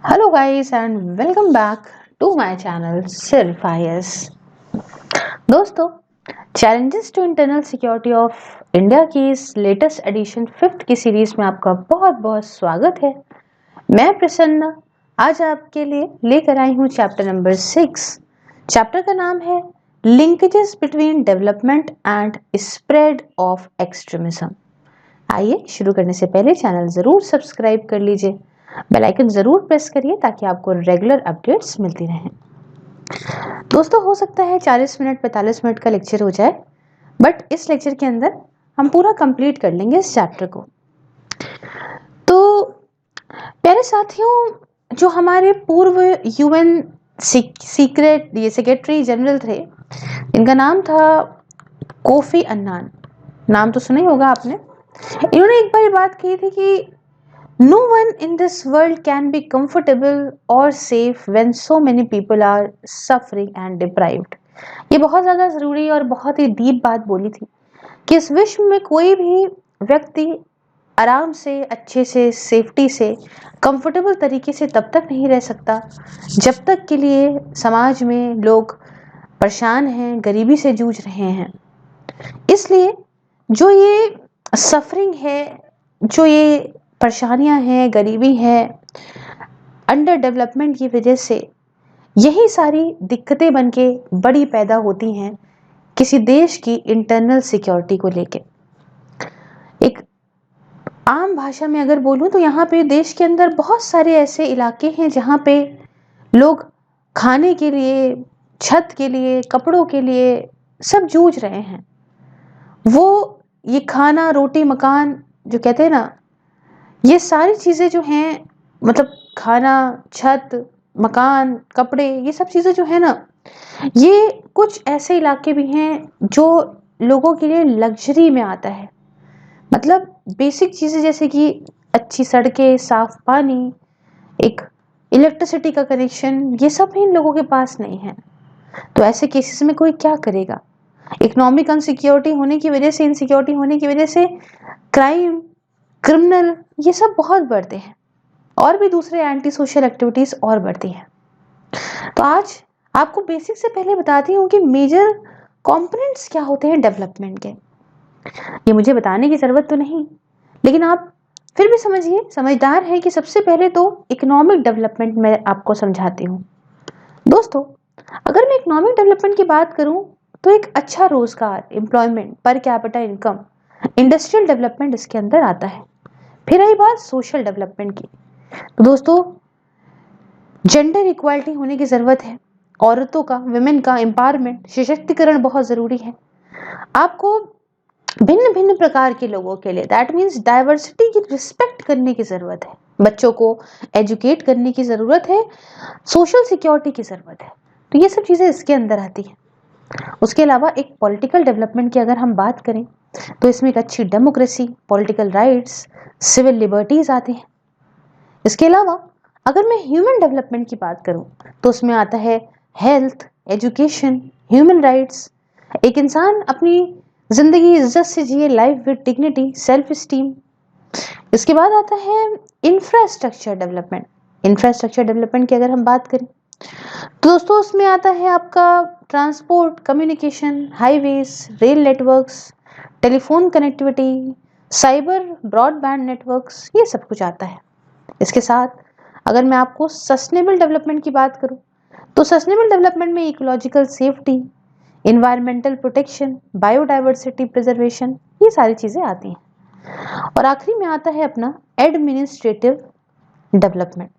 Hello guys and welcome back to my channel सिर्फ IS। दोस्तों, challenges to internal security of India की इस latest edition 5th की series में आपका बहुत बहुत स्वागत है। मैं प्रसन्ना आज आपके लिए लेकर आई हूँ चैप्टर नंबर 6। चैप्टर का नाम है linkages between development and spread of extremism. आइए शुरू करने से पहले चैनल जरूर सब्सक्राइब कर लीजिए, बेल आइकन जरूर प्रेस करिए ताकि आपको रेगुलर अपडेट्स मिलती रहें। दोस्तों, हो सकता है 40 मिनट 45 मिनट का लेक्चर हो जाए, बट इस लेक्चर के अंदर हम पूरा कंप्लीट कर लेंगे इस चैप्टर को। तो प्यारे साथियों, जो हमारे पूर्व यूएन सीक्रेट ये सेक्रेटरी जनरल थे, इनका नाम था कोफी अन्नान। नाम तो सुना ही होगा आपने। इन्होंने एक बार ये बात कही थी कि No one in this world can be comfortable or safe when so many people are suffering and deprived। ये बहुत ज़्यादा ज़रूरी और बहुत ही डीप बात बोली थी कि इस विश्व में कोई भी व्यक्ति आराम से, अच्छे से, सेफ्टी से, कंफर्टेबल तरीके से तब तक नहीं रह सकता जब तक के लिए समाज में लोग परेशान हैं, गरीबी से जूझ रहे हैं। इसलिए जो ये सफरिंग है, जो ये परेशानियां हैं, गरीबी है, अंडर डेवलपमेंट की वजह से यही सारी दिक्कतें बनके बड़ी पैदा होती हैं किसी देश की इंटरनल सिक्योरिटी को लेके। एक आम भाषा में अगर बोलूं तो यहाँ पे देश के अंदर बहुत सारे ऐसे इलाके हैं जहाँ पे लोग खाने के लिए, छत के लिए, कपड़ों के लिए सब जूझ रहे हैं। वो ये खाना, रोटी, मकान जो कहते हैं ना, ये सारी चीज़ें जो हैं, मतलब खाना, छत, मकान, कपड़े, ये सब चीज़ें जो है ना, ये कुछ ऐसे इलाके भी हैं जो लोगों के लिए लग्जरी में आता है। मतलब बेसिक चीज़ें जैसे कि अच्छी सड़कें, साफ पानी, एक इलेक्ट्रिसिटी का कनेक्शन, ये सब इन लोगों के पास नहीं है। तो ऐसे केसेस में कोई क्या करेगा? इकोनॉमिक अनसिक्योरिटी होने की वजह से, इनसिक्योरिटी होने की वजह से क्राइम, क्रिमिनल, ये सब बहुत बढ़ते हैं और भी दूसरे एंटी सोशल एक्टिविटीज और बढ़ती हैं। तो आज आपको बेसिक से पहले बताती हूँ कि मेजर कंपोनेंट्स क्या होते हैं डेवलपमेंट के। ये मुझे बताने की जरूरत तो नहीं, लेकिन आप फिर भी समझिए, समझदार है कि सबसे पहले तो इकोनॉमिक डेवलपमेंट मैं आपको समझाती हूँ। दोस्तों, अगर मैं इकोनॉमिक डेवलपमेंट की बात करूँ तो एक अच्छा रोजगार, employment, per capita income, industrial development इसके अंदर आता है। फिर आई बात सोशल डेवलपमेंट की, तो दोस्तों जेंडर इक्वालिटी होने की जरूरत है। औरतों का, विमेन का एम्पावरमेंट, सशक्तिकरण बहुत जरूरी है। आपको भिन्न भिन्न प्रकार के लोगों के लिए, दैट मीन्स डाइवर्सिटी की रिस्पेक्ट करने की जरूरत है। बच्चों को एजुकेट करने की जरूरत है, सोशल सिक्योरिटी की जरूरत है। तो ये सब चीजें इसके अंदर आती हैं। उसके अलावा एक पॉलिटिकल डेवलपमेंट की अगर हम बात करें तो इसमें एक अच्छी democracy, political rights, civil liberties आते हैं। इसके अलावा अगर मैं ह्यूमन डेवलपमेंट की बात करूं तो उसमें आता है हेल्थ, एजुकेशन, ह्यूमन राइट्स। एक इंसान अपनी जिंदगी इज्जत से जिए, life with dignity, self esteem. इसके बाद आता है इंफ्रास्ट्रक्चर डेवलपमेंट। इंफ्रास्ट्रक्चर डेवलपमेंट की अगर हम बात करें तो दोस्तों उसमें आता है आपका transport, communication, highways, rail networks, telephone connectivity, cyber broadband networks, ये सब कुछ आता है। इसके साथ अगर मैं आपको सस्टेनेबल डेवलपमेंट की बात करूं तो सस्टेनेबल डेवलपमेंट में ecological safety, environmental protection, biodiversity preservation, ये सारी चीजें आती हैं। और आखिरी में आता है अपना एडमिनिस्ट्रेटिव डेवलपमेंट।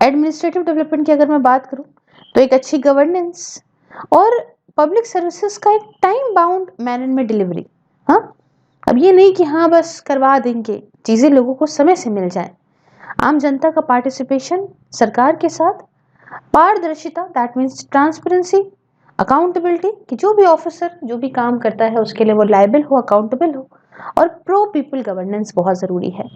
एडमिनिस्ट्रेटिव डेवलपमेंट की अगर मैं बात करूं तो एक अच्छी गवर्नेंस और पब्लिक सर्विसेज का एक टाइम बाउंड मैनर में डिलीवरी। हाँ, अब ये नहीं कि हाँ बस करवा देंगे, चीजें लोगों को समय से मिल जाए। आम जनता का पार्टिसिपेशन, सरकार के साथ पारदर्शिता, दैट मीन्स ट्रांसपेरेंसी, अकाउंटेबिलिटी, कि जो भी ऑफिसर जो भी काम करता है उसके लिए वो लायबल हो, अकाउंटेबल हो। और प्रो पीपल गवर्नेंस बहुत जरूरी है,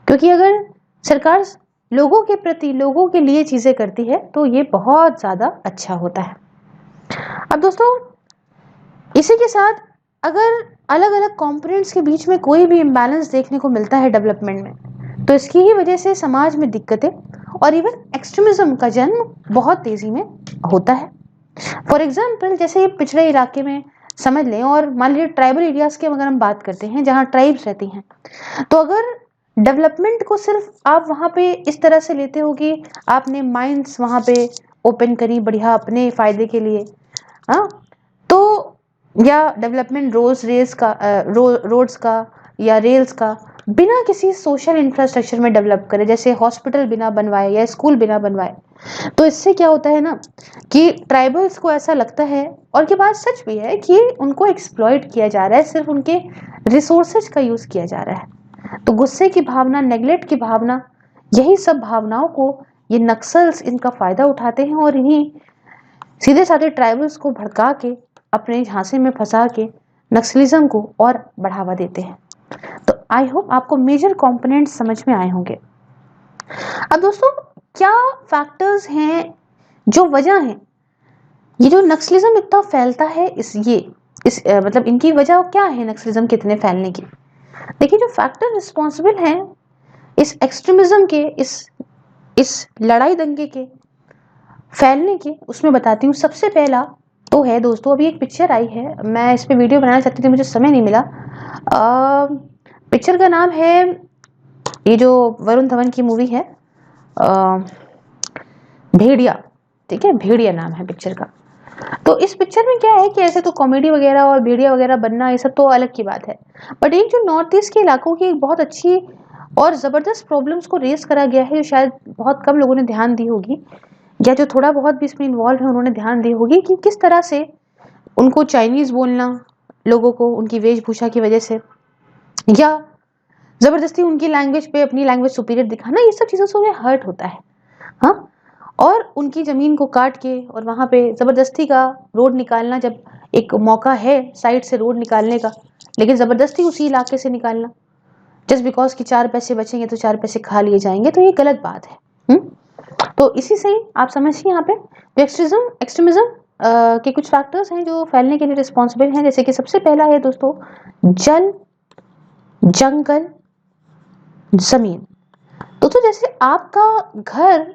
क्योंकि अगर सरकार लोगों के प्रति, लोगों के लिए चीजें करती है तो ये बहुत ज्यादा अच्छा होता है। अब दोस्तों, इसी के साथ अगर अलग अलग कंपोनेंट्स के बीच में कोई भी इम्बैलेंस देखने को मिलता है डेवलपमेंट में, तो इसकी ही वजह से समाज में दिक्कतें और इवन एक्सट्रीमिज्म का जन्म बहुत तेजी में होता है। फॉर एग्जाम्पल, जैसे पिछड़े इलाके में समझ लें, और मान लीजिए ट्राइबल एरियाज की अगर हम बात करते हैं जहाँ ट्राइब्स रहती हैं, तो अगर डेवलपमेंट को सिर्फ आप वहाँ पे इस तरह से लेते हो कि आपने माइंस वहाँ पे ओपन करी बढ़िया अपने फायदे के लिए, हाँ, तो या डेवलपमेंट रोड्स का या रेल्स का बिना किसी सोशल इंफ्रास्ट्रक्चर में डेवलप करे, जैसे हॉस्पिटल बिना बनवाए या स्कूल बिना बनवाए, तो इससे क्या होता है ना कि ट्राइबल्स को ऐसा लगता है, और ये बात सच भी है, कि उनको एक्सप्लॉइट किया जा रहा है, सिर्फ उनके रिसोर्सेज का यूज किया जा रहा है। तो गुस्से की भावना, नेगलेक्ट की भावना, यही सब भावनाओं को ये नक्सल्स इनका फायदा उठाते हैं और इन्हीं सीधे साधे ट्राइबल्स को भड़का के अपने झांसे में फंसा के नक्सलिज्म को और बढ़ावा देते हैं। तो आई होप आपको मेजर कंपोनेंट्स समझ में आए होंगे। अब दोस्तों, क्या फैक्टर्स हैं जो वजह है ये जो नक्सलिज्म इतना फैलता है, मतलब इनकी वजह क्या है नक्सलिज्म के इतने फैलने की? देखिए, जो फैक्टर रिस्पॉन्सिबल हैं इस एक्सट्रीमिज्म के, इस लड़ाई दंगे के फैलने के, उसमें बताती हूँ। सबसे पहला तो है दोस्तों, अभी एक पिक्चर आई है, मैं इस पे वीडियो बनाना चाहती थी, मुझे समय नहीं मिला। पिक्चर का नाम है, ये जो वरुण धवन की मूवी है, भेड़िया। ठीक है, भेड़िया नाम है पिक्चर का। तो इस पिक्चर में क्या है कि ऐसे तो कॉमेडी वगैरह और भेड़िया वगैरह बनना, ये सब तो अलग की बात है, बट एक जो नॉर्थ ईस्ट के इलाकों की एक बहुत अच्छी और जबरदस्त प्रॉब्लम्स को रेस करा गया है, जो शायद बहुत कम लोगों ने ध्यान दी होगी, या जो थोड़ा बहुत भी इसमें इन्वॉल्व है उन्होंने ध्यान दी होगी, कि किस तरह से उनको चाइनीज बोलना, लोगों को उनकी वेशभूषा की वजह से, या जबरदस्ती उनकी लैंग्वेज पे अपनी लैंग्वेज सुपीरियर दिखाना, ये सब चीजों से उन्हें हर्ट होता है। हाँ, और उनकी जमीन को काट के और वहां पे जबरदस्ती का रोड निकालना, जब एक मौका है साइड से रोड निकालने का, लेकिन जबरदस्ती उसी इलाके से निकालना जस्ट बिकॉज कि 4 पैसे बचेंगे तो 4 पैसे खा लिए जाएंगे, तो ये गलत बात है। तो इसी से ही आप समझिए यहाँ पे एक्सट्रीमिज्म के कुछ फैक्टर्स हैं जो फैलने के लिए रिस्पॉन्सिबल हैं। जैसे कि सबसे पहला है दोस्तों, जल, जंगल, जमीन। तो जैसे आपका घर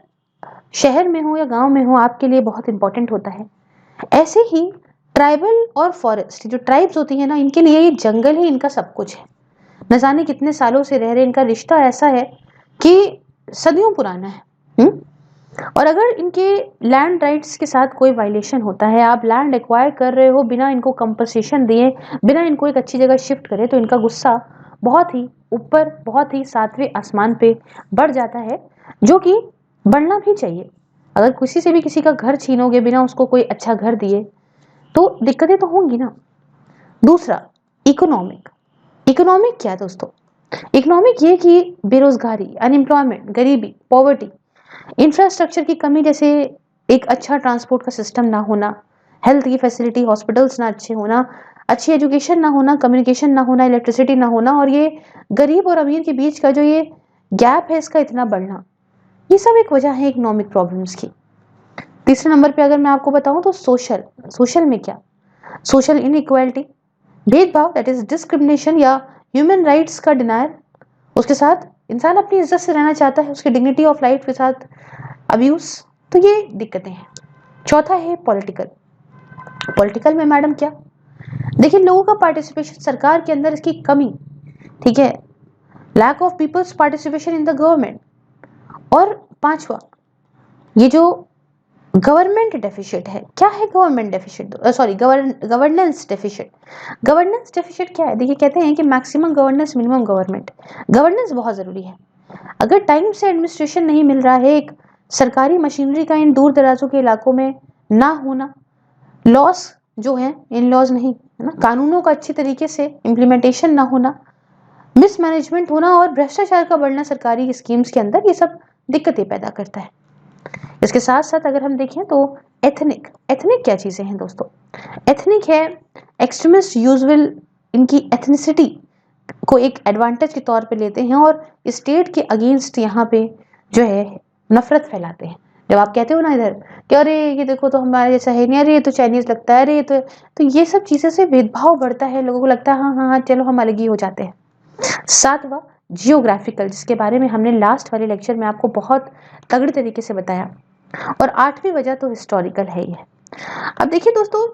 शहर में हो या गांव में हो, आपके लिए बहुत इंपॉर्टेंट होता है, ऐसे ही ट्राइबल और फॉरेस्ट, जो ट्राइब्स होती है ना, इनके लिए ये जंगल ही इनका सब कुछ है। न जाने कितने सालों से रह रहे, इनका रिश्ता ऐसा है कि सदियों पुराना है। और अगर इनके लैंड राइट्स के साथ कोई वायलेशन होता है, आप लैंड एक्वायर कर रहे हो बिना इनको कंपनसेशन दिए, बिना इनको एक अच्छी जगह शिफ्ट करे, तो इनका गुस्सा बहुत ही ऊपर, बहुत ही 7वें आसमान पे बढ़ जाता है, जो कि बढ़ना भी चाहिए। अगर किसी से भी किसी का घर छीनोगे बिना उसको कोई अच्छा घर दिए, तो दिक्कतें तो होंगी ना। दूसरा, इकोनॉमिक। इकोनॉमिक क्या है दोस्तों? इकोनॉमिक ये कि बेरोजगारी, अनएम्प्लॉयमेंट, गरीबी, पॉवर्टी, इंफ्रास्ट्रक्चर की कमी, जैसे एक अच्छा ट्रांसपोर्ट का सिस्टम ना होना, हेल्थ की फैसिलिटी, हॉस्पिटल्स ना अच्छे होना, अच्छी एजुकेशन ना होना, कम्युनिकेशन ना होना, इलेक्ट्रिसिटी ना होना, और ये गरीब और अमीर के बीच का जो ये गैप है इसका इतना बढ़ना, ये सब एक वजह है इकोनॉमिक प्रॉब्लम्स की। तीसरे नंबर पे अगर मैं आपको बताऊं तो सोशल में क्या? सोशल इनइक्वालिटी, भेदभाव, दैट इज डिस्क्रिमिनेशन या ह्यूमन राइट्स का डिनायर। उसके साथ इंसान अपनी इज्जत से रहना चाहता है, उसकी डिग्निटी ऑफ लाइफ के साथ अब्यूज, तो ये दिक्कतें हैं। चौथा है पॉलिटिकल में मैडम क्या? देखिए, लोगों का पार्टिसिपेशन सरकार के अंदर, इसकी कमी, ठीक है, lack of people's participation in the government. और पांचवा, ये जो गवर्नमेंट डेफिशिट है, क्या है government deficit? Sorry, governance deficit. Governance deficit क्या है? देखिए, कहते हैं कि maximum governance, minimum government. Governance बहुत जरूरी है। अगर टाइम से एडमिनिस्ट्रेशन नहीं मिल रहा है, एक सरकारी मशीनरी का इन दूर दराजों के इलाकों में ना होना, लॉस जो है, इन लॉज नहीं है ना, कानूनों का अच्छी तरीके से इम्प्लीमेंटेशन ना होना, मिसमैनेजमेंट होना और भ्रष्टाचार का बढ़ना सरकारी स्कीम्स के अंदर, ये सब दिक्कतें पैदा करता है। इसके साथ साथ अगर हम देखें तो एथनिक क्या चीजें हैं दोस्तों? एथनिक है, एक्सट्रीमिस्ट यूजुअल इनकी एथनिसिटी को एक एडवांटेज के तौर पे लेते हैं और स्टेट के अगेंस्ट यहाँ पे जो है नफरत फैलाते हैं। जब आप कहते हो ना इधर कि अरे ये देखो तो हमारे जैसा है नहीं, अरे ये तो चाइनीज लगता है, अरे ये तो ये सब चीजें से भेदभाव बढ़ता है, लोगों को लगता है हाँ हाँ हाँ चलो हम अलग ही हो जाते हैं। सातवां, जियोग्राफिकल, जिसके बारे में हमने लास्ट वाले लेक्चर में आपको बहुत तगड़े तरीके से बताया, और 8वीं वजह तो हिस्टोरिकल है ही है। अब देखिए दोस्तों,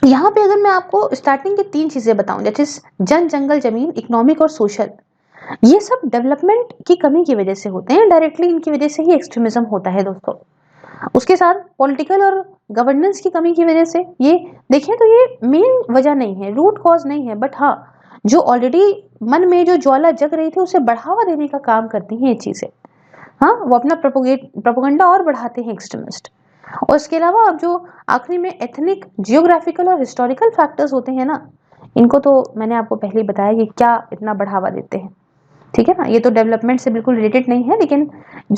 यहाँ पे अगर मैं आपको स्टार्टिंग की 3 चीजें बताऊं, जैसे जन जंगल जमीन, इकोनॉमिक और सोशल, ये सब डेवलपमेंट की कमी की वजह से होते हैं, डायरेक्टली इनकी वजह से ही एक्सट्रीमिज्म होता है दोस्तों। उसके साथ पॉलिटिकल और गवर्नेंस की कमी की वजह से, ये देखें तो ये मेन वजह नहीं है, रूट कॉज नहीं है, बट हाँ, जो ऑलरेडी मन में जो ज्वाला जग रही थी उसे बढ़ावा देने का काम करती हैं ये चीजें। हाँ, वो अपना प्रोपोगंडा और बढ़ाते हैं एक्सट्रीमिस्ट। और इसके अलावा अब जो आखिरी में एथनिक, जियोग्राफिकल और हिस्टोरिकल फैक्टर्स होते हैं ना, इनको तो मैंने आपको पहले ही बताया कि क्या इतना बढ़ावा देते हैं, ठीक है ना। ये तो डेवलपमेंट से बिल्कुल रिलेटेड नहीं है, लेकिन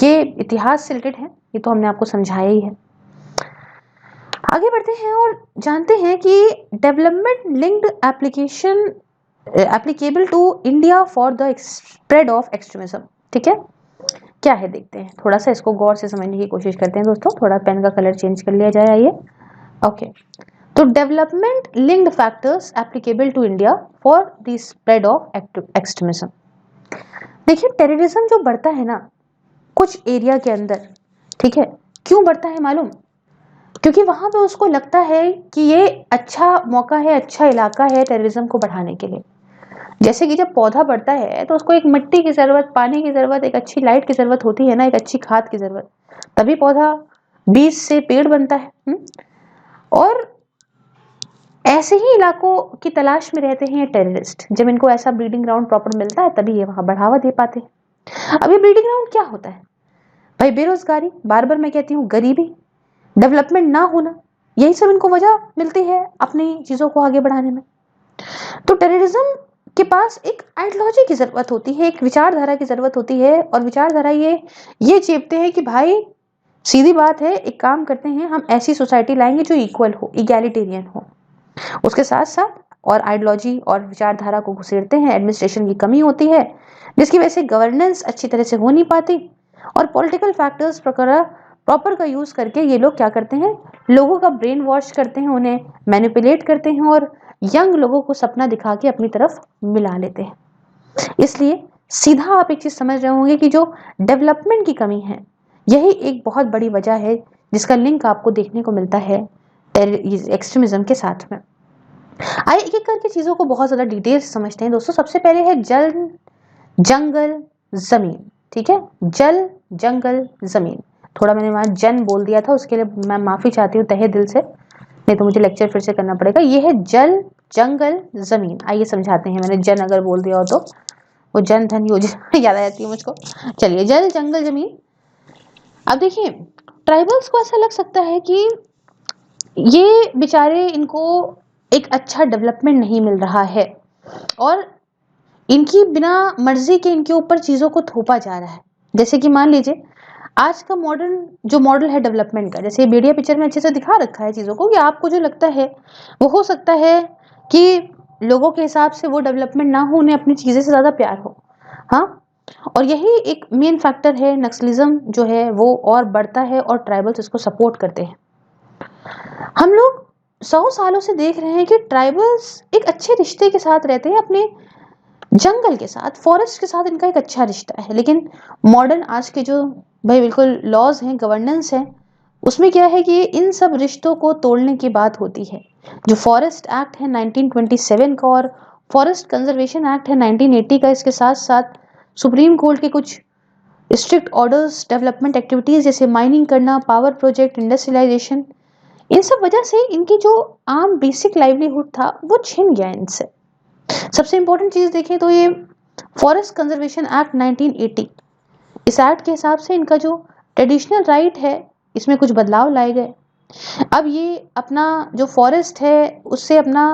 ये इतिहास से रिलेटेड है, ये तो हमने आपको समझाया ही है। आगे बढ़ते हैं और जानते हैं कि development linked application applicable to India for the spread of extremism, ठीक है, क्या है देखते हैं, थोड़ा सा इसको गौर से समझने की कोशिश करते हैं दोस्तों। थोड़ा पेन का कलर चेंज कर लिया जाए, आइए। ओके, तो development linked factors applicable to India for the spread of extremism. देखिए, टेररिज्म जो बढ़ता है ना कुछ एरिया के अंदर, ठीक है, क्यों बढ़ता है मालूम? क्योंकि वहां पे उसको लगता है कि ये अच्छा मौका है, अच्छा इलाका है टेररिज्म को बढ़ाने के लिए। जैसे कि जब पौधा बढ़ता है तो उसको एक मिट्टी की जरूरत, पानी की जरूरत, एक अच्छी लाइट की जरूरत होती है ना, एक अच्छी खाद की जरूरत, तभी पौधा बीज से पेड़ बनता है। और ऐसे ही इलाकों की तलाश में रहते हैं टेररिस्ट। जब इनको ऐसा ब्रीडिंग ग्राउंड प्रॉपर मिलता है तभी ये वहां बढ़ावा दे पाते हैं। अब ये ब्रीडिंग ग्राउंड क्या होता है भाई? बेरोजगारी, बार बार मैं कहती हूँ, गरीबी, डेवलपमेंट ना होना, यही सब इनको वजह मिलती है अपनी चीजों को आगे बढ़ाने में। तो टेररिज्म के पास एक आइडियोलॉजी की जरूरत होती है, एक विचारधारा की जरूरत होती है, और विचारधारा ये चेपते हैं कि भाई सीधी बात है, एक काम करते हैं, हम ऐसी सोसाइटी लाएंगे जो इक्वल हो, इगैलिटेरियन हो। उसके साथ साथ और आइडियोलॉजी और विचारधारा को घुसेड़ते हैं, एडमिनिस्ट्रेशन की कमी होती है जिसकी वजह से गवर्नेंस अच्छी तरह से हो नहीं पाती, और पॉलिटिकल फैक्टर्स प्रॉपर का यूज करके ये लोग क्या करते हैं, लोगों का ब्रेन वॉश करते हैं, उन्हें मैनिपुलेट करते हैं, और यंग लोगों को सपना दिखा के अपनी तरफ मिला लेते हैं। इसलिए सीधा आप एक चीज समझ रहे होंगे कि जो डेवलपमेंट की कमी है, यही एक बहुत बड़ी वजह है जिसका लिंक आपको देखने को मिलता है एक्सट्रीमिज्म के साथ में। आइए एक एक करके चीजों को बहुत ज्यादा डिटेल से समझते हैं दोस्तों। सबसे पहले है जल, जंगल, जमीन, ठीक है, जल, जंगल, जमीन। थोड़ा मैंने वहां जन बोल दिया था, उसके लिए मैं माफी चाहती हूँ तहे दिल से, नहीं तो मुझे लेक्चर फिर से करना पड़ेगा। ये है जल, जंगल, जमीन। आइए समझाते हैं, मैंने जन अगर बोल दिया हो तो वो जन धन योजना याद आ जाती है मुझको। चलिए, जल, जंगल, जमीन। अब देखिए, ट्राइबल्स को ऐसा लग सकता है कि ये बेचारे, इनको एक अच्छा डेवलपमेंट नहीं मिल रहा है और इनकी बिना मर्जी के इनके ऊपर चीजों को थोपा जा रहा है। जैसे कि मान लीजिए आज का मॉडर्न जो मॉडल है डेवलपमेंट का, जैसे मीडिया पिक्चर में अच्छे से दिखा रखा है चीजों को, कि आपको जो लगता है वो हो सकता है कि लोगों के हिसाब से वो डेवलपमेंट ना हो, उन्हें अपनी चीजें से ज्यादा प्यार हो। हाँ, और यही एक मेन फैक्टर है, नक्सलिज्म जो है वो और बढ़ता है और ट्राइबल्स इसको सपोर्ट करते हैं। हम लोग 100 सालों से देख रहे हैं कि ट्राइबल्स एक अच्छे रिश्ते के साथ रहते हैं, अपने जंगल के साथ, फॉरेस्ट के साथ इनका एक अच्छा रिश्ता है। लेकिन मॉडर्न आज के जो भाई बिल्कुल लॉज हैं, गवर्नेंस है, उसमें क्या है कि इन सब रिश्तों को तोड़ने की बात होती है। जो फॉरेस्ट एक्ट है 1927 का और फॉरेस्ट कंजर्वेशन एक्ट है 1980 का, इसके साथ साथ सुप्रीम कोर्ट के कुछ स्ट्रिक्ट ऑर्डर्स, डेवलपमेंट एक्टिविटीज जैसे माइनिंग करना, पावर प्रोजेक्ट, इंडस्ट्रियलाइजेशन, इन सब वजह से इनकी जो आम बेसिक लाइवलीहुड था वो छिन गया इनसे। सबसे इंपॉर्टेंट चीज देखें तो ये फॉरेस्ट कंजर्वेशन एक्ट 1980, इस एक्ट के हिसाब से इनका जो ट्रेडिशनल राइट है इसमें कुछ बदलाव लाए गए। अब ये अपना जो फॉरेस्ट है उससे अपना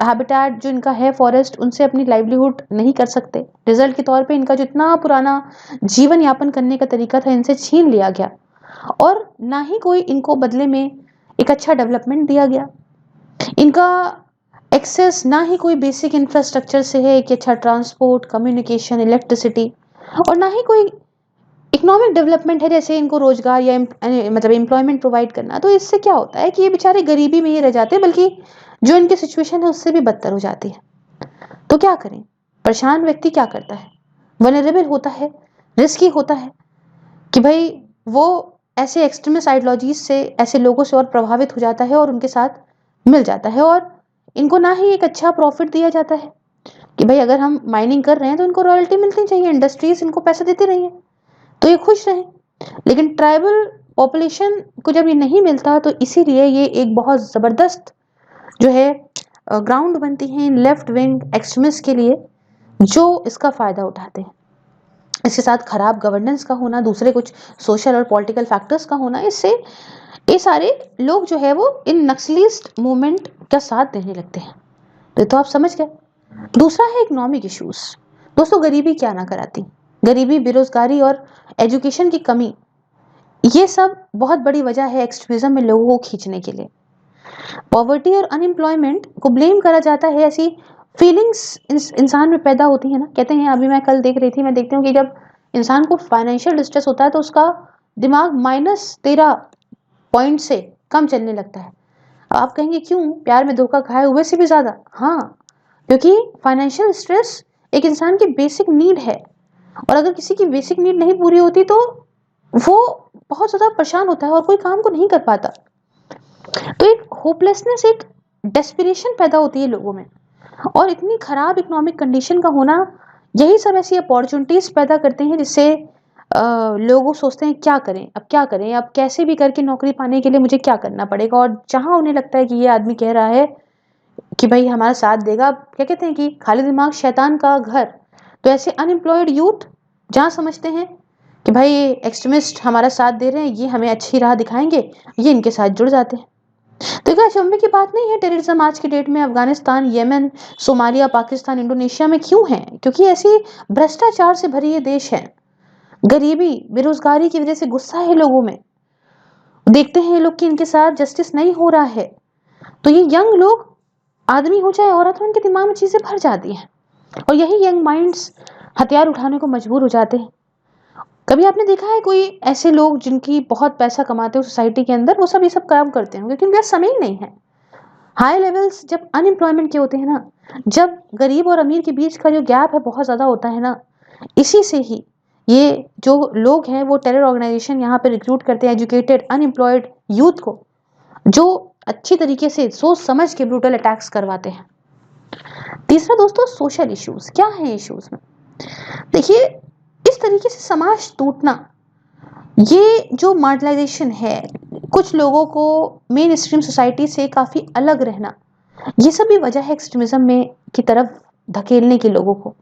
हैबिटेट जो इनका है फॉरेस्ट, उनसे अपनी लाइवलीहुड नहीं कर सकते। रिजल्ट के तौर पे इनका जो इतना पुराना जीवन यापन करने का तरीका था इनसे छीन लिया गया, और ना ही कोई इनको बदले में एक अच्छा डेवलपमेंट दिया गया। इनका एक्सेस ना ही कोई बेसिक इंफ्रास्ट्रक्चर से है कि अच्छा ट्रांसपोर्ट, कम्युनिकेशन, इलेक्ट्रिसिटी, और ना ही कोई इकोनॉमिक डेवलपमेंट है जैसे इनको रोजगार या मतलब एम्प्लॉयमेंट प्रोवाइड करना। तो इससे क्या होता है कि ये बेचारे गरीबी में ही रह जाते हैं, बल्कि जो इनकी सिचुएशन है उससे भी बदतर हो जाती है। तो क्या करें? परेशान व्यक्ति क्या करता है? वनरेबल होता है, रिस्की होता है कि भाई वो ऐसे एक्सट्रीमिस्ट आइडियोलॉजीज से, ऐसे लोगों से और प्रभावित हो जाता है और उनके साथ मिल जाता है। और इनको ना ही एक अच्छा प्रॉफिट दिया जाता है कि भाई अगर हम माइनिंग कर रहे हैं तो इनको रॉयल्टी मिलनी चाहिए, इंडस्ट्रीज इनको पैसे देती रही है तो ये खुश रहें। लेकिन ट्राइबल पॉपुलेशन को जब ये नहीं मिलता तो इसीलिए ये एक बहुत ज़बरदस्त जो है ग्राउंड बनती है इन लेफ्ट विंग एक्सट्रीमिस्ट के लिए, जो इसका फ़ायदा उठाते हैं। इसके साथ खराब गवर्नेंस का होना, दूसरे कुछ सोशल और पॉलिटिकल फैक्टर्स का होना, इससे ये सारे लोग जो है वो इन नक्सलिस्ट मूवमेंट का साथ देने लगते हैं। तो आप समझ गए। दूसरा है इकोनॉमिक इश्यूज। दोस्तों, गरीबी क्या ना कराती, गरीबी, बेरोजगारी और एजुकेशन की कमी, ये सब बहुत बड़ी वजह है एक्सट्रीमिज्म में लोगों को खींचने के लिए। पॉवर्टी और अनएम्प्लॉयमेंट को ब्लेम करा जाता है, ऐसी फीलिंग्स इंसान में पैदा होती है ना। कहते हैं, अभी मैं कल देख रही थी, मैं देखती हूँ कि जब इंसान को फाइनेंशियल डिस्ट्रेस होता है तो उसका दिमाग -13 पॉइंट से कम चलने लगता है। अब आप कहेंगे क्यों, प्यार में धोखा खाए हुए से भी ज्यादा? हाँ, क्योंकि फाइनेंशियल स्ट्रेस एक इंसान की बेसिक नीड है, और अगर किसी की बेसिक नीड नहीं पूरी होती तो वो बहुत ज्यादा परेशान होता है और कोई काम को नहीं कर पाता। तो एक होपलेसनेस, एक डेस्पिरेशन पैदा होती है लोगों में, और इतनी खराब इकोनॉमिक कंडीशन का होना, यही सब ऐसी अपॉर्चुनिटीज पैदा करते हैं जिससे लोग सोचते हैं क्या करें, अब क्या करें, अब कैसे भी करके नौकरी पाने के लिए मुझे क्या करना पड़ेगा। और जहां उन्हें लगता है कि ये आदमी कह रहा है कि भाई हमारा साथ देगा, क्या कहते हैं कि खाली दिमाग शैतान का घर, तो ऐसे अनएम्प्लॉयड यूथ जहां समझते हैं कि भाई एक्सट्रीमिस्ट हमारा साथ दे रहे हैं, ये हमें अच्छी राह दिखाएंगे, ये इनके साथ जुड़ जाते हैं। तो क्या अचंभे की बात नहीं है टेररिज्म आज की डेट में Afghanistan, Yemen, Somalia, Pakistan, Indonesia में क्यों है? क्योंकि ऐसी भ्रष्टाचार से भरी ये देश है। गरीबी, बेरोजगारी की वजह से गुस्सा है लोगों में, देखते हैं ये लोग कि इनके साथ जस्टिस नहीं हो रहा है, तो ये यंग लोग, आदमी हो चाहे औरत हो, इनके दिमाग में चीजें भर जाती हैं और यही यंग माइंड्स हथियार उठाने को मजबूर हो जाते हैं। कभी आपने देखा है कोई ऐसे लोग जिनकी बहुत पैसा कमाते हो सोसाइटी के अंदर, वो सब ये सब काम करते हैं क्योंकि उनके पास समय ही नहीं है। हाई लेवल्स जब अनएम्प्लॉयमेंट के होते हैं ना, जब गरीब और अमीर के बीच का जो गैप है बहुत ज़्यादा होता है ना, इसी से ही ये जो लोग हैं वो टेरर ऑर्गेनाइजेशन यहाँ पे रिक्रूट करते हैं एजुकेटेड अनएम्प्लॉयड यूथ को, जो अच्छी तरीके से सोच समझ के ब्रूटल अटैक्स करवाते हैं। तीसरा दोस्तों, सोशल इश्यूज। क्या है इश्यूज में? देखिए, इस तरीके से समाज टूटना, ये जो मार्जिनलाइजेशन है, कुछ लोगों को मेन स्ट्रीम सोसाइटी से काफ़ी अलग रहना, ये सब भी वजह है एक्सट्रीमिज्म में की तरफ धकेलने की, लोगों को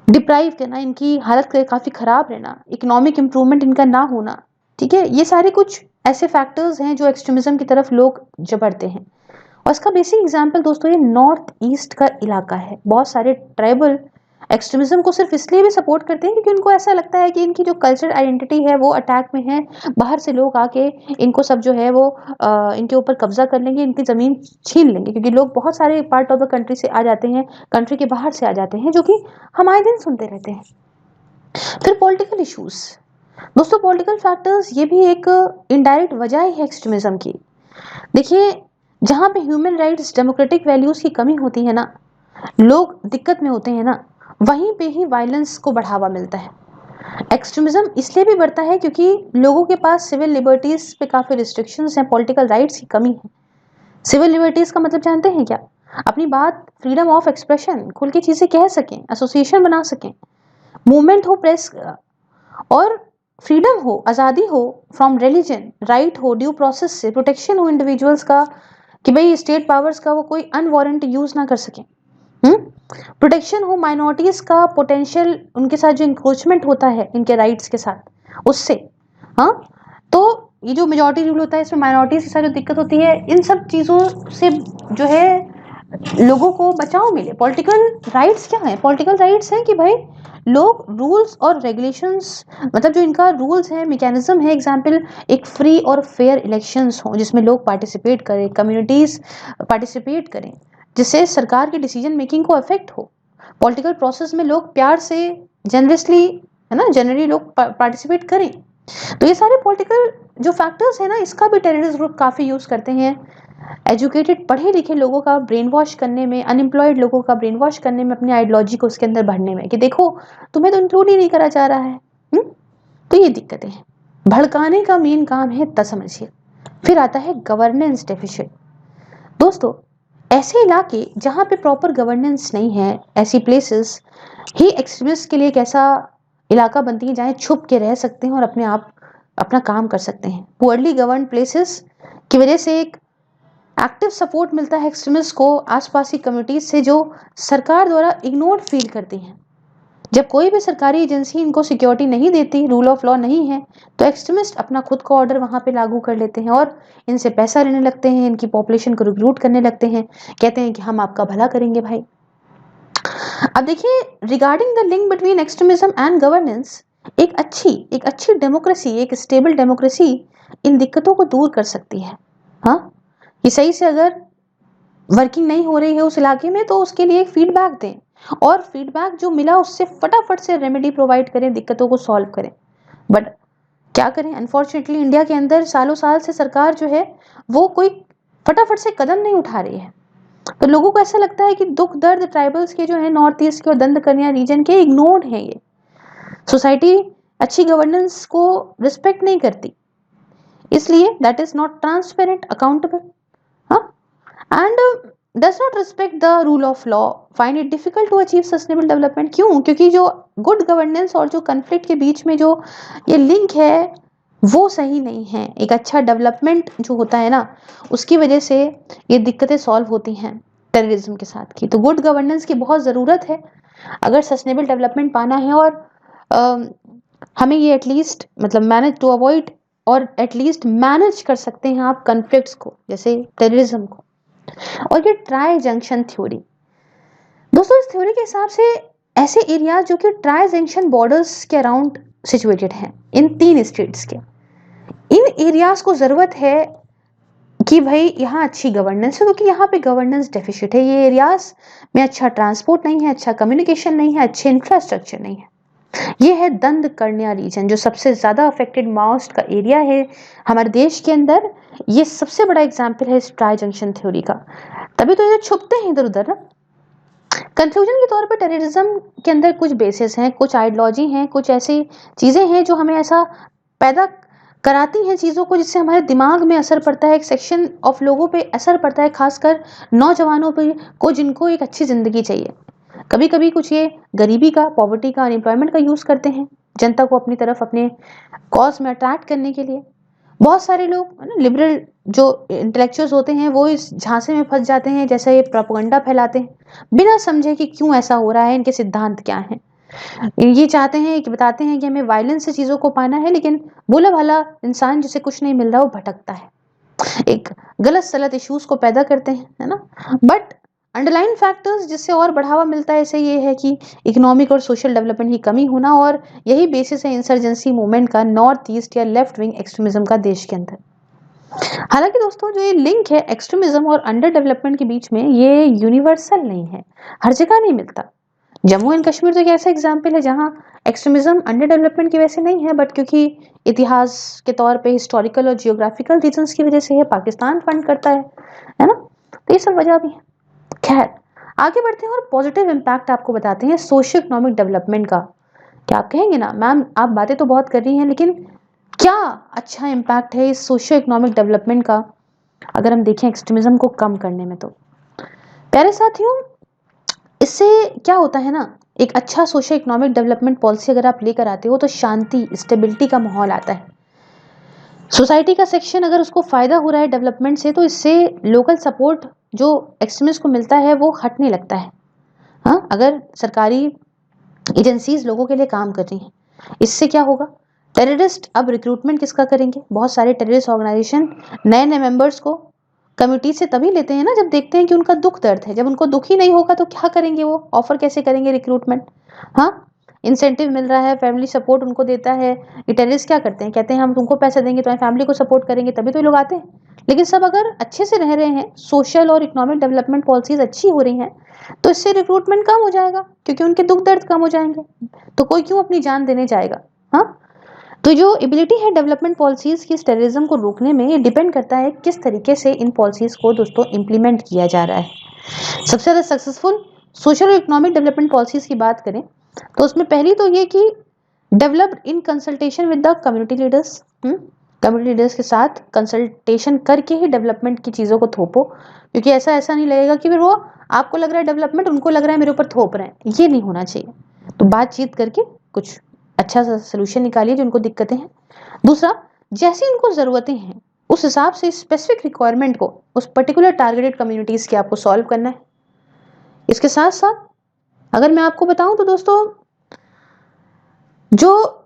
डिप्राइव करना, इनकी हालत काफ़ी ख़राब रहना, इकोनॉमिक इम्प्रूवमेंट इनका ना होना। ठीक है, ये सारे कुछ ऐसे फैक्टर्स हैं जो एक्सट्रीमिज्म की तरफ लोग बढ़ते हैं। और इसका बेसिक एग्जाम्पल दोस्तों ये नॉर्थ ईस्ट का इलाका है। बहुत सारे ट्राइबल एक्सट्रीमिज्म को सिर्फ इसलिए भी सपोर्ट करते हैं क्योंकि उनको ऐसा लगता है कि इनकी जो कल्चरल आइडेंटिटी है वो अटैक में है, बाहर से लोग आके इनको सब जो है वो इनके ऊपर कब्जा कर लेंगे, इनकी ज़मीन छीन लेंगे, क्योंकि लोग बहुत सारे पार्ट ऑफ द कंट्री से आ जाते हैं, कंट्री के बाहर से आ जाते हैं, जो कि हम आए दिन सुनते रहते हैं। फिर पॉलिटिकल इशूज़ दोस्तों, पॉलिटिकल फैक्टर्स ये भी एक इनडायरेक्ट वजह है एक्सट्रीमिज्म की। देखिए, जहाँ पे ह्यूमन राइट्स, डेमोक्रेटिक वैल्यूज़ की कमी होती है ना, लोग दिक्कत में होते हैं ना, वहीं पे ही वायलेंस को बढ़ावा मिलता है। एक्सट्रीमिज्म इसलिए भी बढ़ता है क्योंकि लोगों के पास सिविल लिबर्टीज पे काफ़ी रिस्ट्रिक्शंस हैं, पॉलिटिकल राइट्स की कमी है। सिविल लिबर्टीज का मतलब जानते हैं क्या? अपनी बात, फ्रीडम ऑफ एक्सप्रेशन, खुल के चीज़ें कह सकें, एसोसिएशन बना सकें, मूवमेंट हो, प्रेस और फ्रीडम हो, आज़ादी हो फ्रॉम रिलीजन, राइट हो, ड्यू प्रोसेस से प्रोटेक्शन हो इंडिविजुअल्स का, कि भाई स्टेट पावर्स का वो कोई अनवारंट यूज़ ना कर सकें, प्रोटेक्शन हो माइनॉरिटीज का, पोटेंशियल उनके साथ जो इंक्रोचमेंट होता है इनके राइट्स के साथ, उससे। हाँ, तो ये जो मेजॉरिटी रूल होता है इसमें माइनॉरिटीज के साथ जो दिक्कत होती है, इन सब चीज़ों से जो है लोगों को बचाव मिले। पॉलिटिकल राइट्स क्या है? पॉलिटिकल राइट्स हैं कि भाई लोग रूल्स और रेगुलेशंस, मतलब जो इनका रूल्स है, मैकेनिज्म है, एग्जाम्पल एक फ्री और फेयर इलेक्शंस हो जिसमें लोग पार्टिसिपेट करें, कम्युनिटीज पार्टिसिपेट करें, जिससे सरकार की डिसीजन मेकिंग को इफेक्ट हो। पॉलिटिकल प्रोसेस में लोग प्यार से, जनरसली, है ना, जनरली लोग पार्टिसिपेट करें। तो ये सारे पॉलिटिकल जो फैक्टर्स हैं ना, इसका भी टेररिस्ट ग्रुप काफ़ी यूज़ करते हैं एजुकेटेड पढ़े लिखे लोगों का ब्रेन वॉश करने में, अनएम्प्लॉयड लोगों का ब्रेन वॉश करने में, अपनी आइडियोलॉजी को उसके अंदर भरने में कि देखो तुम्हें तो इंक्लूड ही नहीं करा जा रहा है। तो ये दिक्कतें हैं। भड़काने का मेन काम है, तब समझिए। फिर आता है गवर्नेंस डेफिशिएंट। दोस्तों, ऐसे इलाके जहां पे प्रॉपर गवर्नेंस नहीं है, ऐसी प्लेसेस ही एक्सट्रीमिस्ट के लिए एक ऐसा इलाका बनती है जहाँ छुप के रह सकते हैं और अपने आप अपना काम कर सकते हैं। पुअरली गवर्न प्लेसेस की वजह से एक एक्टिव सपोर्ट मिलता है एक्सट्रीमिस्ट को आसपास की कम्युनिटीज से, जो सरकार द्वारा इग्नोर्ड फील करती हैं। जब कोई भी सरकारी एजेंसी इनको सिक्योरिटी नहीं देती, रूल ऑफ लॉ नहीं है, तो एक्सट्रीमिस्ट अपना खुद का ऑर्डर वहां पे लागू कर लेते हैं और इनसे पैसा लेने लगते हैं, इनकी पॉपुलेशन को रिक्रूट करने लगते हैं, कहते हैं कि हम आपका भला करेंगे भाई। अब देखिए, regarding the link between extremism and governance, एक अच्छी डेमोक्रेसी, एक स्टेबल डेमोक्रेसी इन दिक्कतों को दूर कर सकती है। हाँ, ये सही से अगर वर्किंग नहीं हो रही है उस इलाके में, तो उसके लिए एक फीडबैक दें और फीडबैक जो मिला उससे फटाफट से रेमेडी प्रोवाइड करें, दिक्कतों को सॉल्व करें। बट क्या करें, अनफॉर्चुनेटली इंडिया के अंदर सालों साल से सरकार जो है वो कोई फटाफट से कदम नहीं उठा रही है। तो लोगों को ऐसा लगता है कि दुख दर्द ट्राइबल्स के जो है, नॉर्थ ईस्ट के और दंड कन्या रीजन के इग्नोर्ड हैं। ये सोसाइटी अच्छी गवर्नेंस को रिस्पेक्ट नहीं करती, इसलिए that is not transparent, accountable, and does not respect the rule of law, find it difficult to achieve sustainable development. क्यों? क्योंकि जो गुड गवर्नेंस और जो कन्फ्लिक्ट के बीच में जो ये लिंक है वो सही नहीं है। एक अच्छा डेवलपमेंट जो होता है ना, उसकी वजह से ये दिक्कतें सॉल्व होती हैं टेररिज्म के साथ की। तो गुड गवर्नेंस की बहुत ज़रूरत है अगर सस्टेनेबल डेवलपमेंट पाना है, और हमें ये एटलीस्ट मतलब मैनेज टू अवॉइड, और एटलीस्ट मैनेज कर सकते हैं आप कन्फ्लिक्ट्स को, जैसे टेररिज्म को। और ये ट्राई जंक्शन थ्योरी, दोस्तों इस थ्योरी के हिसाब से ऐसे एरियाज जो कि ट्राई जंक्शन बॉर्डर्स के अराउंड सिचुएटेड हैं, इन 3 स्टेट्स के, इन एरियाज को जरूरत है कि भाई यहाँ अच्छी गवर्नेंस है, क्योंकि यहाँ पे गवर्नेंस डेफिशिट है। ये एरियाज में अच्छा ट्रांसपोर्ट नहीं है, अच्छा कम्युनिकेशन नहीं है, अच्छे इंफ्रास्ट्रक्चर नहीं है। ये है दंड कर्ण्या रीजन, जो सबसे ज्यादा अफेक्टेड माओइस्ट का एरिया है हमारे देश के अंदर। ये सबसे बड़ा एग्जाम्पल है इस ट्राई जंक्शन थ्योरी का। तभी तो ये छुपते हैं इधर उधर ना। कंक्लूजन के तौर पर टेररिज्म के अंदर कुछ बेसिस हैं, कुछ आइडियोलॉजी हैं, कुछ ऐसी चीजें हैं जो हमें ऐसा पैदा कराती हैं चीज़ों को, जिससे हमारे दिमाग में असर पड़ता है, एक सेक्शन ऑफ लोगों पे असर पड़ता है, खासकर नौजवानों पे को, जिनको एक अच्छी ज़िंदगी चाहिए। कभी कभी कुछ ये गरीबी का, पॉवर्टी का, अनएम्प्लॉयमेंट का यूज़ करते हैं जनता को अपनी तरफ, अपने कॉज में अट्रैक्ट करने के लिए। बहुत सारे लोग लिबरल जो इंटेलेक्चुअल्स होते हैं वो इस झांसे में फंस जाते हैं, जैसा ये प्रोपेगेंडा फैलाते हैं बिना समझे कि क्यों ऐसा हो रहा है, इनके सिद्धांत क्या हैं। ये चाहते हैं कि बताते हैं कि हमें वायलेंस से चीज़ों को पाना है, लेकिन भोला भाला इंसान जिसे कुछ नहीं मिल रहा वो भटकता है, एक गलत सलत इश्यूज को पैदा करते हैं, है ना। बट अंडरलाइन फैक्टर्स जिससे और बढ़ावा मिलता है इसे ये है कि इकोनॉमिक और सोशल डेवलपमेंट की कमी होना, और यही बेसिस है इंसर्जेंसी मूवमेंट का, नॉर्थ ईस्ट या लेफ्ट विंग एक्सट्रीमिज्म का देश के अंदर। हालांकि दोस्तों जो ये लिंक है एक्सट्रीमिज्म और अंडर डेवलपमेंट के बीच में, ये यूनिवर्सल नहीं है, हर जगह नहीं मिलता। जम्मू एंड कश्मीर तो एक ऐसा एग्जाम्पल है जहाँ एक्सट्रीमिज्म अंडर डेवलपमेंट की वजह से नहीं है, बट क्योंकि इतिहास के तौर पे हिस्टोरिकल और जियोग्राफिकल रीजंस की वजह से है, पाकिस्तान फंड करता है ना। तो ये सब वजह भी है। खैर, आगे बढ़ते हैं और पॉजिटिव इम्पैक्ट आपको बताते हैं सोशियो इकोनॉमिक डेवलपमेंट का। क्या आप कहेंगे ना, मैम आप बातें तो बहुत कर रही हैं, लेकिन क्या अच्छा इम्पैक्ट है इस सोशियो इकोनॉमिक डेवलपमेंट का अगर हम देखें एक्सट्रीमिज्म को कम करने में? तो प्यारे साथियों, इससे क्या होता है ना, एक अच्छा सोशल इकोनॉमिक डेवलपमेंट पॉलिसी अगर आप लेकर आते हो तो शांति, स्टेबिलिटी का माहौल आता है। सोसाइटी का सेक्शन अगर उसको फायदा हो रहा है डेवलपमेंट से, तो इससे लोकल सपोर्ट जो एक्सट्रीमिस्ट को मिलता है वो हटने लगता है। हाँ, अगर सरकारी एजेंसीज लोगों के लिए काम कर रही हैं, इससे क्या होगा, टेररिस्ट अब रिक्रूटमेंट किसका करेंगे? बहुत सारे टेररिस्ट ऑर्गेनाइजेशन नए नए मेंबर्स को कमिटी से तभी लेते हैं ना जब देखते हैं कि उनका दुख दर्द है। जब उनको दुख ही नहीं होगा तो क्या करेंगे, वो ऑफर कैसे करेंगे रिक्रूटमेंट? हाँ, इंसेंटिव मिल रहा है, फैमिली सपोर्ट उनको देता है। ये टेररिस्ट क्या करते हैं, कहते हैं हम तुमको पैसे देंगे, तुम्हारी फैमिली को सपोर्ट करेंगे, तभी तो ये लोग आते हैं। लेकिन सब अगर अच्छे से रह रहे हैं, सोशल और इकोनॉमिक डेवलपमेंट पॉलिसीज अच्छी हो रही हैं, तो इससे रिक्रूटमेंट कम हो जाएगा, क्योंकि उनके दुख दर्द कम हो जाएंगे। तो कोई क्यों अपनी जान देने जाएगा? हाँ, तो जो एबिलिटी है डेवलपमेंट पॉलिसीज की टेररिज्म को रोकने में, ये डिपेंड करता है किस तरीके से इन पॉलिसीज को दोस्तों इम्प्लीमेंट किया जा रहा है। सबसे ज़्यादा सक्सेसफुल सोशल और इकोनॉमिक डेवलपमेंट पॉलिसीज की बात करें तो उसमें पहली तो ये कि developed in consultation with the community leaders. Community leaders के साथ कंसल्टेशन करके ही डेवलपमेंट की चीज़ों को थोपो, क्योंकि ऐसा ऐसा नहीं लगेगा कि फिर वो आपको लग रहा है डेवलपमेंट, उनको लग रहा है मेरे ऊपर थोप रहे हैं, ये नहीं होना चाहिए। तो बातचीत करके कुछ अच्छा सा सोल्यूशन निकालिए जो उनको दिक्कतें हैं। दूसरा, जैसी उनको ज़रूरतें हैं उस हिसाब से स्पेसिफिक रिक्वायरमेंट को उस पर्टिकुलर टारगेटेड कम्युनिटीज़ की आपको सॉल्व करना है। इसके साथ साथ अगर मैं आपको बताऊं तो दोस्तों, जो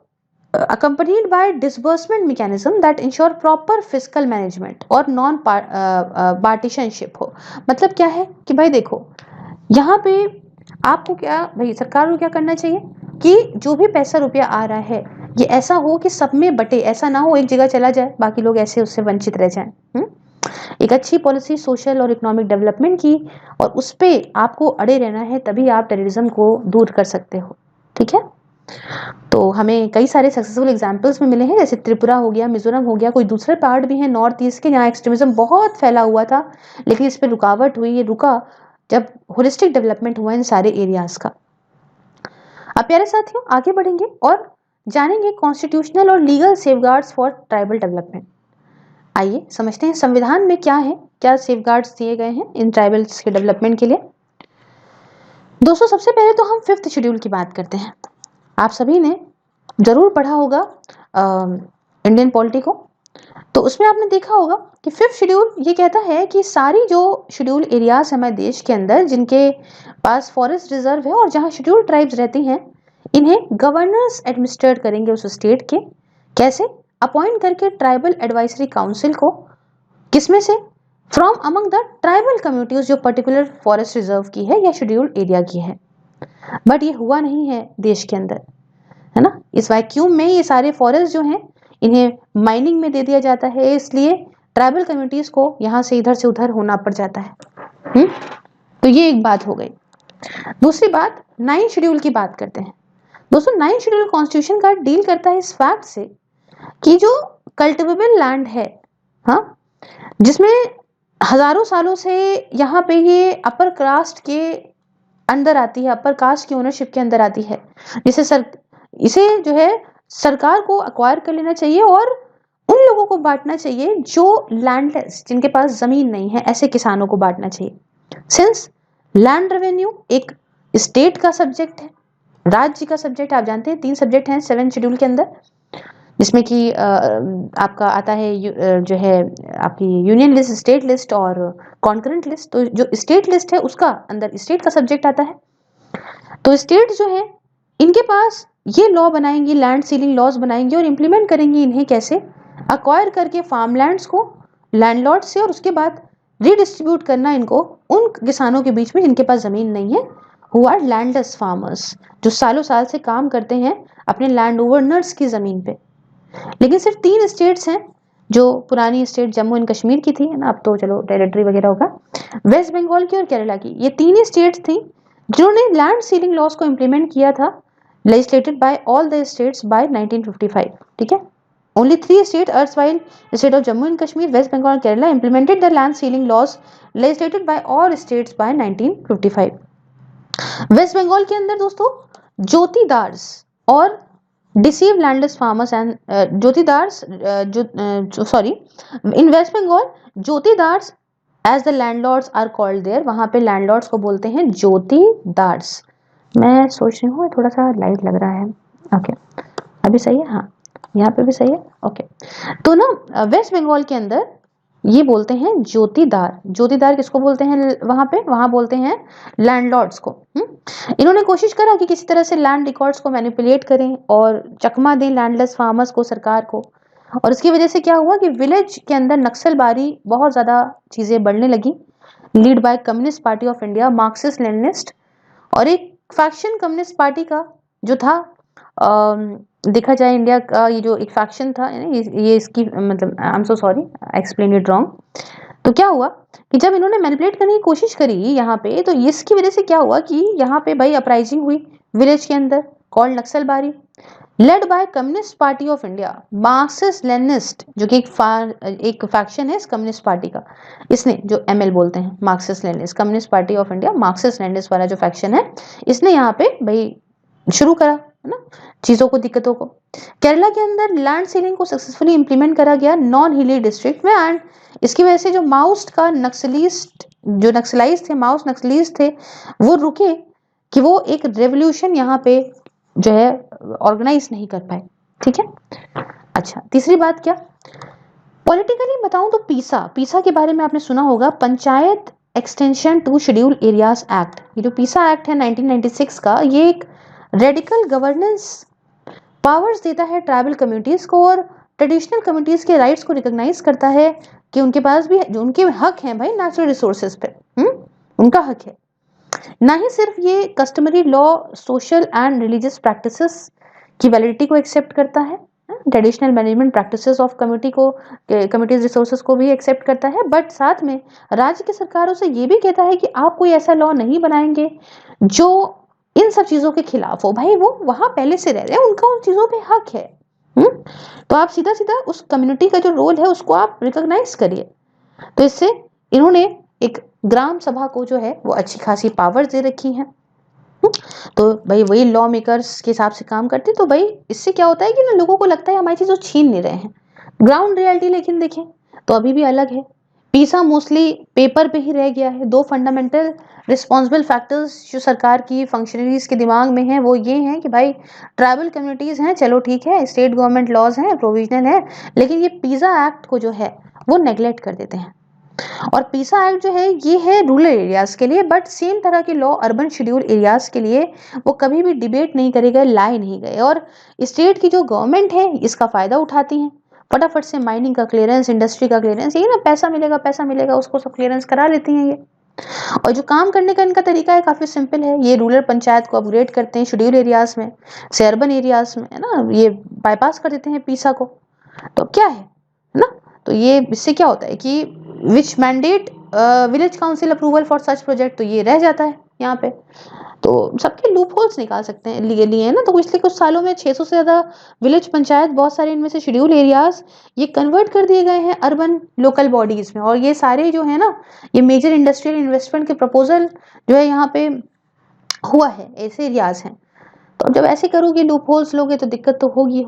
accompanied by disbursement mechanism that ensure proper fiscal management और नॉन पार्टीशनशिप हो। मतलब क्या है कि भाई देखो, यहाँ पे आपको क्या, भाई सरकार को क्या करना चाहिए कि जो भी पैसा रुपया आ रहा है ये ऐसा हो कि सब में बटे, ऐसा ना हो एक जगह चला जाए बाकी लोग ऐसे उससे वंचित रह जाएं। एक अच्छी पॉलिसी सोशल और इकोनॉमिक डेवलपमेंट की, और उस पर आपको अड़े रहना है, तभी आप टेररिज्म को दूर कर सकते हो। ठीक है, तो हमें कई सारे सक्सेसफुल एग्जांपल्स में मिले हैं, जैसे त्रिपुरा हो गया, मिजोरम हो गया, कोई दूसरे पार्ट भी हैं नॉर्थ ईस्ट के जहाँ एक्सट्रीमिज्म बहुत फैला हुआ था, लेकिन इस पर रुकावट हुई, ये रुका जब होलिस्टिक डेवलपमेंट हुआ इन सारे एरियाज का। अब प्यारे साथियों, आगे बढ़ेंगे और जानेंगे कॉन्स्टिट्यूशनल और legal safeguards for tribal development. आइए समझते हैं संविधान में क्या है, क्या सेफगार्ड्स दिए गए हैं इन ट्राइबल्स के डेवलपमेंट के लिए। दोस्तों सबसे पहले तो हम 5th शेड्यूल की बात करते हैं। आप सभी ने जरूर पढ़ा होगा इंडियन पॉलिटी को, तो उसमें आपने देखा होगा कि 5th शेड्यूल ये कहता है कि सारी जो शेड्यूल एरियाज हमारे देश के अंदर जिनके पास फॉरेस्ट रिजर्व है और जहाँ शेड्यूल ट्राइब्स रहती हैं, इन्हें गवर्नर्स एडमिनिस्ट्रेट करेंगे उस स्टेट के। कैसे? अपॉइंट करके ट्राइबल एडवाइजरी काउंसिल को, किसमें से? From among the tribal communities जो पर्टिकुलर फॉरेस्ट रिजर्व की है या शेड्यूल एरिया की है। बट ये हुआ नहीं है देश के अंदर, है ना। इस वैक्यूम में ये सारे फॉरेस्ट जो हैं इन्हें माइनिंग में दे दिया जाता है, इसलिए ट्राइबल कम्युनिटीज को यहाँ से इधर से उधर होना पड़ जाता है। तो ये एक बात हो गई। दूसरी बात, 9th शेड्यूल की बात करते हैं। दोस्तों 9th शेड्यूल कॉन्स्टिट्यूशन का डील करता है इस फैक्ट से कि जो कल्टिवेबल लैंड है, हाँ, जिसमें हजारों सालों से यहाँ पे ये अपर कास्ट के अंदर आती है, अपर कास्ट की ओनरशिप के अंदर आती है, इसे जो है सरकार को अक्वायर कर लेना चाहिए और उन लोगों को बांटना चाहिए जो लैंडलेस, जिनके पास जमीन नहीं है, ऐसे किसानों को बांटना चाहिए। सिंस लैंड रेवेन्यू एक स्टेट का सब्जेक्ट है, राज्य का सब्जेक्ट, आप जानते हैं 3 सब्जेक्ट हैं 7th शेड्यूल के अंदर, जिसमें कि आपका आता है जो है आपकी यूनियन लिस्ट, स्टेट लिस्ट और कॉन्करेंट लिस्ट। तो जो स्टेट लिस्ट है उसका अंदर स्टेट का सब्जेक्ट आता है। तो स्टेट जो है इनके पास ये लॉ बनाएंगी, लैंड सीलिंग लॉज बनाएंगी और इम्प्लीमेंट करेंगी इन्हें कैसे? अक्वायर करके फार्मलैंड्स को लैंडलॉर्ड से, और उसके बाद रीडिस्ट्रीब्यूट करना इनको उन किसानों के बीच में जिनके पास जमीन नहीं है, हु आर लैंडलेस फार्मर्स, जो सालों साल से काम करते हैं अपने लैंड ओनर्स की जमीन पे। लेकिन सिर्फ 3 स्टेट्स हैं, जो पुरानी स्टेट जम्मू एंड कश्मीर की थी, है ना, अब तो चलो टेरिटरी वगैरह होगा, वेस्ट बंगाल की और केरला की, ये 3 ही स्टेट्स थी जिन्होंने लैंड सीलिंग लॉज को इम्प्लीमेंट किया था, legislated by all the states by 1955. ठीक है, only 3 states erstwhile state of Jammu and Kashmir, West Bengal and Kerala implemented the land sealing laws legislated by all states by 1955. West Bengal के अंदर दोस्तों ज्योतिदार्स और deceive landless farmers and jotedars sorry in West Bengal jotedars as the landlords are called there, वहां पे landlords को बोलते हैं ज्योतिदार्स। मैं सोच रही हूँ थोड़ा सा लाइट लग रहा है, ओके अभी सही है, हाँ यहाँ पे भी सही है, ओके। तो ना वेस्ट बंगाल के अंदर ये बोलते हैं ज्योतिदार। ज्योतिदार किसको बोलते हैं वहां बोलते हैं लैंडलॉर्ड्स को। इन्होंने कोशिश करा कि किसी तरह से लैंड रिकॉर्ड्स को मैनिपुलेट करें और चकमा दें लैंडलेस फार्मर्स को, सरकार को, और इसकी वजह से क्या हुआ कि विलेज के अंदर नक्सलबारी बहुत ज्यादा चीजें बढ़ने लगी, lead by communist party of India, Marxist Leninist, और एक फैक्शन कम्युनिस्ट पार्टी का जो था, देखा जाए इंडिया का ये जो एक फैक्शन था, ये इसकी मतलब I am so sorry I explain it wrong. तो क्या हुआ कि जब इन्होंने मैनिपुलेट करने की कोशिश करी यहाँ पे, तो इसकी वजह से क्या हुआ कि यहाँ पे भाई अपराइजिंग हुई विलेज के अंदर, called Naxalbari. Led by communist party of India, Marxist Leninist, जो कि एक फैक्शन है इस कम्युनिस्ट पार्टी का, इसने, जो एमएल बोलते हैं, Marxist Leninist, communist party of India, Marxist Leninist वाला जो फैक्शन है, इसने यहाँ पे भाई शुरू करा, है ना, चीजों को, दिक्कतों को। केरला के अंदर लैंड सीलिंग को सक्सेसफुली इंप्लीमेंट करा गया नॉन हिली डिस्ट्रिक्ट में, एंड इसकी वजह से जो माउस्ट का नक्सलिस्ट, जो नक्सलाइज थे, माउस नक्सलीज थे, वो रुके कि वो एक रेवोल्यूशन यहाँ पे जो है ऑर्गेनाइज नहीं कर पाए। ठीक है। अच्छा, तीसरी बात क्या, पॉलिटिकली बताऊं तो पीसा, पीसा के बारे में आपने सुना होगा, panchayat extension to schedule areas act. ये जो पीसा एक्ट है 1996 का, ये एक रेडिकल गवर्नेंस पावर्स देता है ट्राइबल कम्युनिटीज को, और ट्रेडिशनल कम्युनिटीज के राइट्स को रिकॉग्नाइज करता है कि उनके पास भी जो उनके हक हैं भाई नेचुरल रिसोर्सेज पे, उनका हक है। ना ही सिर्फ ये customary law, social and religious practices की वैलिडिटी को एक्सेप्ट करता है, traditional management practices of community को, कम्युनिटीज रिसोर्सेज को भी एक्सेप्ट करता है, बट साथ में राज्य की सरकारों से ये भी कहता है कि आप कोई ऐसा लॉ नहीं बनाएंगे जो इन सब चीजों के खिलाफ हो। भाई वो वहां पहले से रह रहे हैं, उनका उन चीजों पे हक है। तो आप सीधा सीधा उस कम्युनिटी का जो रोल है उसको आप रिकॉग्नाइज करिए। तो इससे इन्होंने एक ग्राम सभा को जो है वो अच्छी खासी पावर दे रखी है। तो भाई वही लॉ मेकर्स के हिसाब से काम करते, तो भाई इससे क्या होता है कि ना लोगों को लगता है हमारी चीज छीन नहीं रहे हैं। ग्राउंड रियलिटी लेकिन देखें तो अभी भी अलग है। पीसा मोस्टली पेपर पे ही रह गया है। दो फंडामेंटल रिस्पॉन्सिबल फैक्टर्स जो सरकार की फंक्शनरीज के दिमाग में है वो ये हैं कि भाई ट्राइबल कम्युनिटीज हैं, चलो ठीक है, स्टेट गवर्नमेंट लॉज हैं, प्रोविजनल है, लेकिन ये पीसा एक्ट को जो है वो नेग्लेक्ट कर देते हैं। और पीसा एक्ट जो है ये है रूरल एरियाज के लिए, बट सेम तरह के लॉ अर्बन शेड्यूल एरियाज के लिए वो कभी भी डिबेट नहीं करे गए, लाए नहीं गए। और स्टेट की जो गवर्नमेंट है इसका फायदा उठाती है, फटाफट से माइनिंग का क्लियरेंस, इंडस्ट्री का क्लियरेंस, यही ना, पैसा मिलेगा उसको सब क्लियरेंस करा लेती हैं ये। और जो काम करने का इनका तरीका है काफी सिंपल है, ये रूरल पंचायत को अपग्रेड करते हैं शेड्यूल एरियाज में से अर्बन एरियाज में, है ना, ये बाईपास कर देते हैं पीसा को। तो क्या है ना, तो ये इससे क्या होता है कि which mandate village council approval for such project, तो ये रह जाता है यहाँ पे। तो सबके लूप होल्स निकाल सकते हैं लिए है ना। तो पिछले कुछ सालों में 600 से ज्यादा विलेज पंचायत, बहुत सारे इनमें से शेड्यूल एरियाज ये कन्वर्ट कर दिए गए हैं अर्बन लोकल बॉडीज में। और ये सारे जो है ना, ये मेजर इंडस्ट्रियल इन्वेस्टमेंट के प्रपोजल जो है यहाँ पे हुआ है, ऐसे एरियाज हैं। तो जब ऐसे करोगे, लूप होल्स लोगे, तो दिक्कत तो होगी।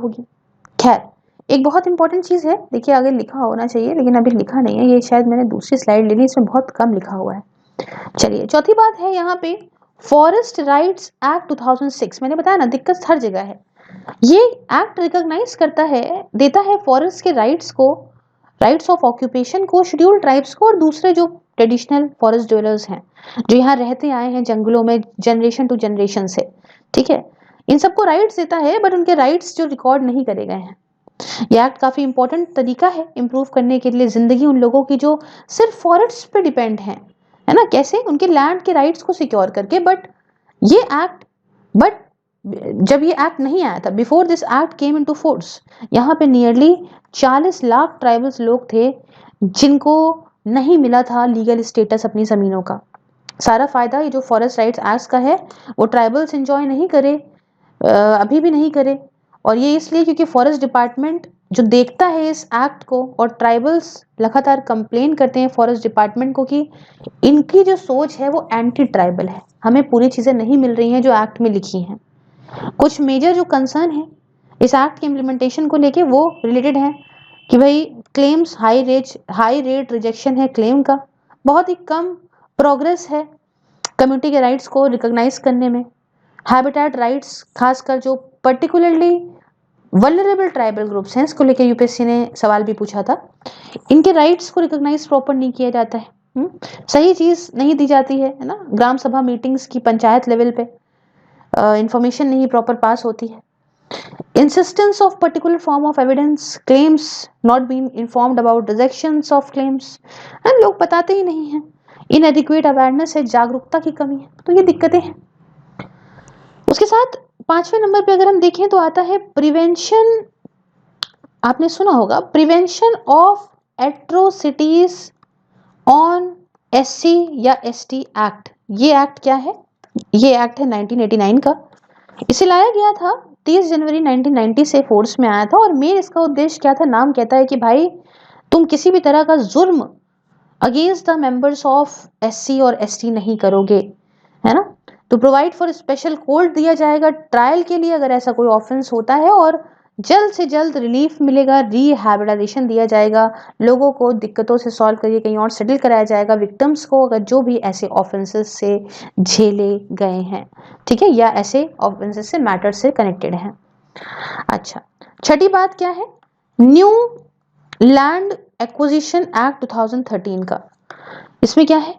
खैर, एक बहुत इंपॉर्टेंट चीज है, देखिए आगे लिखा होना चाहिए लेकिन अभी लिखा नहीं है, ये शायद मैंने दूसरी स्लाइड ले ली, इसमें बहुत कम लिखा हुआ है। चलिए, चौथी बात है यहाँ पे फॉरेस्ट राइट्स एक्ट 2006। मैंने बताया ना, दिक्कत हर जगह है। ये एक्ट रिकॉग्नाइज करता है, देता है फॉरेस्ट के राइट्स को, राइट्स ऑफ ऑक्यूपेशन को शेड्यूल ट्राइब्स को और दूसरे जो ट्रेडिशनल फॉरेस्ट ड्वेलर्स हैं जो यहाँ रहते आए हैं जंगलों में जनरेशन टू जनरेशन से। ठीक है, इन सबको राइट्स देता है, बट उनके राइट्स जो रिकॉर्ड नहीं करे गए हैं। यह एक्ट काफी इंपॉर्टेंट तरीका है इम्प्रूव करने के लिए जिंदगी उन लोगों की जो सिर्फ फॉरेस्ट पे डिपेंड हैं, है ना, कैसे उनके लैंड के राइट्स को सिक्योर करके। बट जब ये एक्ट नहीं आया था, before this act came into force, यहाँ पे नियरली 40 लाख ट्राइबल्स लोग थे जिनको नहीं मिला था लीगल स्टेटस अपनी जमीनों का। सारा फायदा ये जो फॉरेस्ट राइट्स एक्ट का है वो ट्राइबल्स एंजॉय नहीं करे, अभी भी नहीं करे। और ये इसलिए क्योंकि फॉरेस्ट डिपार्टमेंट जो देखता है इस एक्ट को, और ट्राइबल्स लगातार कंप्लेन करते हैं फॉरेस्ट डिपार्टमेंट को कि इनकी जो सोच है वो एंटी ट्राइबल है, हमें पूरी चीजें नहीं मिल रही हैं जो एक्ट में लिखी हैं। कुछ मेजर जो कंसर्न है इस एक्ट के इम्प्लीमेंटेशन को लेके वो रिलेटेड है कि भाई क्लेम्स हाई रेट रिजेक्शन है क्लेम का, बहुत ही कम प्रोग्रेस है कम्युनिटी के राइट्स को रिकॉग्नाइज करने में। हैबिटेट राइट्स, खासकर जो पर्टिकुलरली वल्नरेबल ट्राइबल ग्रुप्स हैं, इसको लेकर यूपीएससी ने सवाल भी पूछा था, इनके राइट्स को रिकॉग्नाइज प्रॉपर नहीं किया जाता है। सही चीज नहीं दी जाती है ना, ग्राम सभा मीटिंग्स की पंचायत लेवल पे इंफॉर्मेशन नहीं प्रॉपर पास होती है। Insistence of particular form of evidence, claims not been informed about rejections of claims, लोग बताते ही नहीं हैं। इनएडिक्वेट अवेयरनेस है, जागरूकता की कमी है, तो ये दिक्कतें हैं। उसके साथ 5वें नंबर पे अगर हम देखें तो आता है प्रिवेंशन। आपने सुना होगा prevention of atrocities on SC या एसटी एक्ट। ये एक्ट क्या है? ये एक्ट है 1989 का। इसे लाया गया था 30 जनवरी 1990 से फोर्स में आया था और मेन इसका उद्देश्य क्या था, नाम कहता है कि भाई तुम किसी भी तरह का जुर्म against the members of SC और एसटी नहीं करोगे, है ना। तो प्रोवाइड फॉर स्पेशल कोर्ट दिया जाएगा ट्रायल के लिए अगर ऐसा कोई ऑफेंस होता है, और जल्द से जल्द रिलीफ मिलेगा, रिहैबिलिटेशन दिया जाएगा, लोगों को दिक्कतों से सॉल्व करके कहीं और सेटल कराया जाएगा, विक्टिम्स को अगर जो भी ऐसे ऑफेंसेस से झेले गए हैं, ठीक है, या ऐसे ऑफेंसेस से मैटर से कनेक्टेड हैं। अच्छा, छठी बात क्या है, न्यू लैंड एक्विजिशन एक्ट 2013 का। इसमें क्या है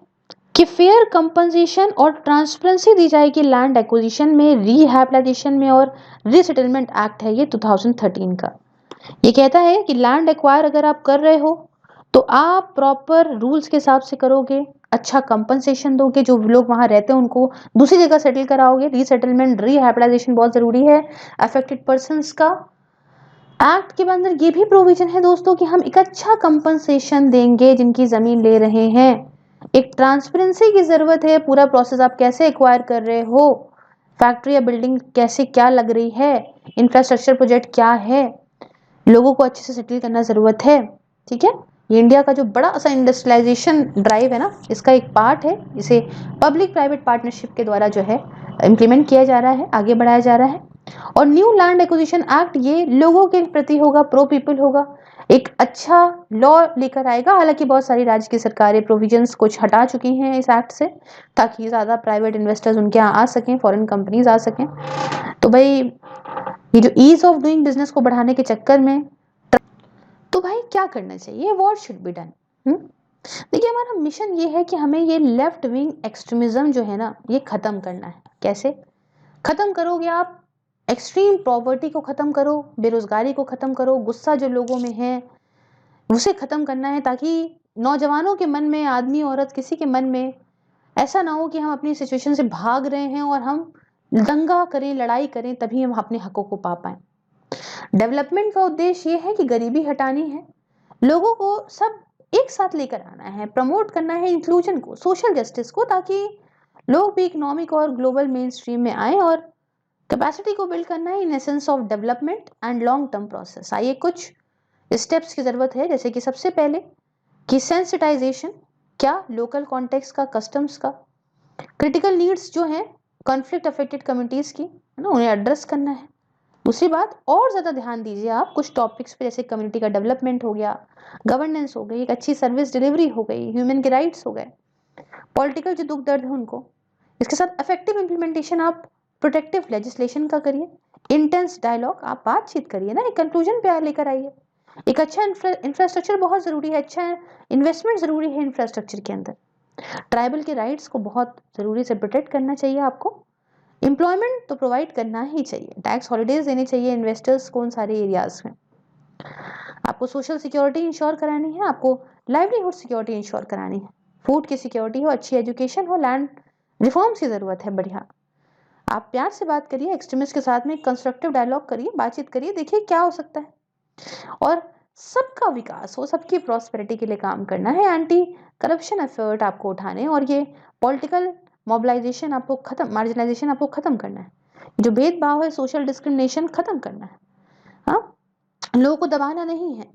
कि फेयर कंपनसेशन और ट्रांसपेरेंसी दी जाएगी लैंड एक्विजिशन में, रिहैबिलिटेशन में, और रीसेटलमेंट एक्ट है ये 2013 का। ये कहता है कि लैंड एक्वायर अगर आप कर रहे हो तो आप प्रॉपर रूल्स के हिसाब से करोगे, अच्छा कंपनसेशन दोगे, जो लोग वहां रहते हैं उनको दूसरी जगह सेटल कराओगे, रीसेटलमेंट रिहैबिलिटेशन बहुत जरूरी है अफेक्टेड पर्संस का। एक्ट के अंदर ये भी प्रोविजन है दोस्तों कि हम एक अच्छा कंपनसेशन देंगे जिनकी जमीन ले रहे हैं। एक ट्रांसपेरेंसी की जरूरत है, पूरा प्रोसेस आप कैसे एक्वायर कर रहे हो, फैक्ट्री या बिल्डिंग कैसे क्या लग रही है, इंफ्रास्ट्रक्चर प्रोजेक्ट क्या है, लोगों को अच्छे से सेटल करना जरूरत है, ठीक है। ये इंडिया का जो बड़ा सा इंडस्ट्रियलाइजेशन ड्राइव है ना, इसका एक पार्ट है, इसे पब्लिक प्राइवेट पार्टनरशिप के द्वारा जो है इम्प्लीमेंट किया जा रहा है, आगे बढ़ाया जा रहा है। और न्यू लैंड एक्विजिशन एक्ट ये लोगों के प्रति होगा, प्रो पीपल होगा, एक अच्छा लॉ लेकर आएगा। हालांकि बहुत सारी राज्य की सरकारें प्रोविजंस कुछ हटा चुकी हैं इस एक्ट से, ताकि ज़्यादा प्राइवेट इन्वेस्टर्स उनके यहाँ आ सकें, फॉरेन कंपनीज आ सकें। तो भाई ये जो ईज ऑफ डूइंग बिजनेस को बढ़ाने के चक्कर में तो भाई क्या करना चाहिए, व्हाट शुड बी डन। देखिए हमारा मिशन ये है कि हमें ये लेफ्ट विंग एक्सट्रीमिज्म जो है ना ये खत्म करना है। कैसे खत्म करोगे आप, एक्सट्रीम पॉवर्टी को खत्म करो, बेरोजगारी को खत्म करो, गुस्सा जो लोगों में है उसे खत्म करना है, ताकि नौजवानों के मन में, आदमी औरत किसी के मन में ऐसा ना हो कि हम अपनी सिचुएशन से भाग रहे हैं और हम दंगा करें, लड़ाई करें, तभी हम अपने हकों को पा पाए। डेवलपमेंट का उद्देश्य ये है कि गरीबी हटानी है, लोगों को सब एक साथ लेकर आना है, प्रमोट करना है इंक्लूजन को, सोशल जस्टिस को, ताकि लोग भी इकोनॉमिक और ग्लोबल मेन स्ट्रीम में आए, और कैपेसिटी को बिल्ड करना है in essence of development and long term process. आइए कुछ स्टेप्स की जरूरत है, जैसे कि सबसे पहले कि सेंसिटाइजेशन, क्या लोकल कॉन्टेक्स्ट का, कस्टम्स का, क्रिटिकल नीड्स जो हैं कॉन्फ्लिक्ट अफेक्टेड कम्युनिटीज की, है ना, उन्हें एड्रेस करना है। दूसरी बात, और ज्यादा ध्यान दीजिए आप कुछ टॉपिक्स पे, जैसे कम्युनिटी का डेवलपमेंट हो गया, गवर्नेंस हो गई, एक अच्छी सर्विस डिलीवरी हो गई, ह्यूमन के राइट्स हो गए, पॉलिटिकल जो दुख दर्द है उनको, इसके साथ इफेक्टिव इंप्लीमेंटेशन आप प्रोटेक्टिव लेजिस्लेशन का करिए, इंटेंस डायलॉग, आप बातचीत करिए ना, एक कंक्लूजन पे लेकर आइए। एक अच्छा इंफ्रास्ट्रक्चर बहुत जरूरी है, अच्छा इन्वेस्टमेंट जरूरी है इंफ्रास्ट्रक्चर के अंदर, ट्राइबल के राइट्स को बहुत जरूरी से प्रोटेक्ट करना चाहिए आपको, एम्प्लॉयमेंट तो प्रोवाइड करना ही चाहिए, टैक्स हॉलिडेज देने चाहिए इन्वेस्टर्स को उन सारे एरियाज में, आपको सोशल सिक्योरिटी इंश्योर करानी है, आपको लाइवलीहुड सिक्योरिटी इंश्योर करानी है, फूड की सिक्योरिटी हो, अच्छी एजुकेशन हो, लैंड रिफॉर्म्स की जरूरत है, बढ़िया। आप प्यार से बात करिए, एक्सट्रीमिस्ट के साथ में कंस्ट्रक्टिव डायलॉग करिए, बातचीत करिए, देखिए क्या हो सकता है, और सबका विकास हो, सबकी प्रॉस्पेरिटी के लिए काम करना है, एंटी करप्शन एफर्ट आपको उठाने, और ये पॉलिटिकल मोबिलाइजेशन आपको खत्म, मार्जिनाइजेशन आपको खत्म करना है, जो भेदभाव है, सोशल डिस्क्रिमिनेशन खत्म करना है, हाँ, लोगों को दबाना नहीं है,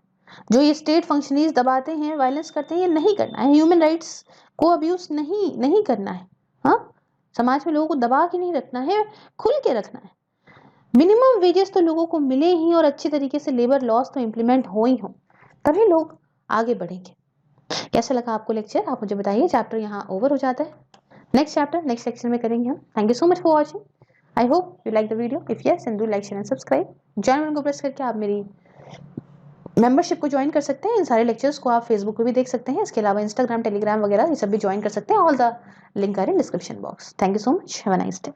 जो ये स्टेट फंक्शनरीज दबाते हैं, वायलेंस करते हैं, ये नहीं करना है, ह्यूमन राइट्स को अब्यूज नहीं करना है, हाँ, समाज में लोगों को दबा के नहीं रखना है, खुल के रखना है, मिनिमम वेजेस तो लोगों को मिले ही, और अच्छी तरीके से लेबर लॉस तो इम्प्लीमेंट हो ही हो, तभी लोग आगे बढ़ेंगे। कैसा लगा आपको लेक्चर, आप मुझे बताइए। चैप्टर यहाँ ओवर हो जाता है, नेक्स्ट चैप्टर नेक्स्ट सेक्शन में करेंगे हम। Thank you so much for watching, I hope you like the video, if yes then do like share and subscribe, join button को प्रेस करके आप मेरी मेंबरशिप को ज्वाइन कर सकते हैं, इन सारे लेक्चर्स को आप फेसबुक पे भी देख सकते हैं, इसके अलावा इंस्टाग्राम, टेलीग्राम वगैरह ये सब भी ज्वाइन कर सकते हैं, all the link are in description box. Thank you so much, have a nice day.